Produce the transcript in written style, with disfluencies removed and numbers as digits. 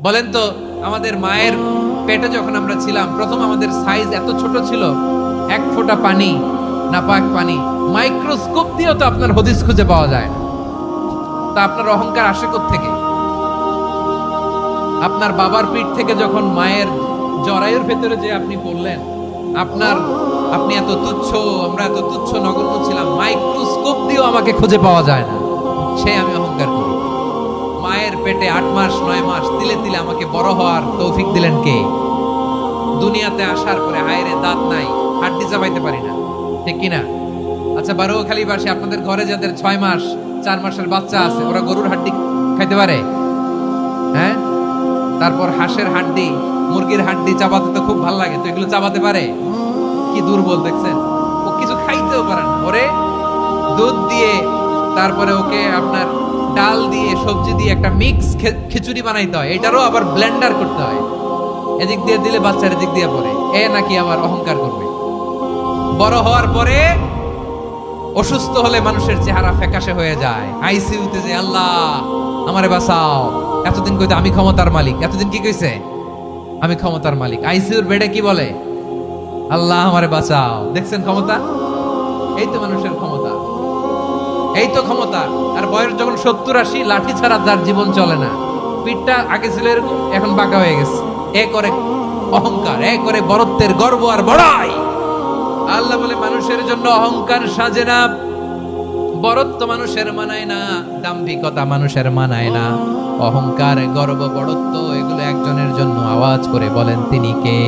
বলেন তো, আমাদের মায়ের পেটে যখন আমরা ছিলাম, প্রথম আমাদের সাইজ এত ছোট ছিল, এক ফোঁটা পানি, নাপাক পানি, মাইক্রোস্কোপ দিয়েও তো আপনার হদিস খুঁজে পাওয়া যায় না। তা আপনার অহংকার আসে থেকে? আপনার বাবার পিঠ থেকে যখন মায়ের জরায়ুর ভেতরে যে আপনি পড়লেন, আপনি এত তুচ্ছ, আমরা এত তুচ্ছ নগণ্য ছিলাম, মাইক্রোস্কোপ দিয়েও আমাকে খুঁজে পাওয়া যায় না, সে আমি অহংকার করি। মায়ের পেটে 8 মাস 9 মাস তিলে তিলে আমাকে বড় হওয়ার তৌফিক দিলেন কে? দুনিয়াতে আসার পরে হায়রে দাঁত নাই, হাড্ডি চাবাইতে পারি না, ঠিক কিনা? আচ্ছা, বারোখালীবাসী, আপনাদের ঘরে যাদের 6 মাস 4 মাসের বাচ্চা আছে, ওরা গরুর হাড্ডি খাইতে পারে? হ্যাঁ। তারপর হাঁসের হাড্ডি, মুরগির হাড্ডি চাবাতে তো খুব ভালো লাগে, তো এগুলো চাবাতে পারে? কি দুর্বল দেখছেন, ও কিছু খাইতেও পারে না। ওরে দুধ দিয়ে, তারপরে ওকে আপনার ডাল দিয়ে, সবজি দিয়ে একটা মিক্স খিচুড়ি বানাইতে হয়, এটারও আবার ব্লেন্ডার করতে হয়, এদিক দিয়ে দিলে বাচ্চার এদিক দিয়ে পড়ে। এ নাকি আবার অহংকার করবে? বড় হওয়ার পরে অসুস্থ হলে মানুষের চেহারা ফ্যাকাশে হয়ে যায়, আইসিইউতে যে আল্লাহ আমারে বাঁচাও, এতদিন কইতে আমি ক্ষমতার মালিক, এতদিন কি কইছে আমি ক্ষমতার মালিক, আইসিইউর বেডে কি বলে আল্লাহ আমারে বাঁচাও। দেখছেন ক্ষমতা? এই তো মানুষের ক্ষমতা, এই তো ক্ষমতা। আর বয়স যখন 70-80, লাঠি ছাড়া তার জীবন চলে না, পিঠটা আগে ছিল এরকম, এখন বাঁকা হয়ে গেছে। এ করে অহংকার, এ করে বড়ত্বের গর্ব আর বড়াই। আল্লাহ বলে মানুষের জন্য অহংকার সাজে না, বড়ত্ব মানুষের মানায় না, দাম্ভিকতা মানুষের মানায় না, অহংকার গর্ব বড়ত্ব এগুলো একজনের জন্য। আওয়াজ করে বলেন তিনি কে?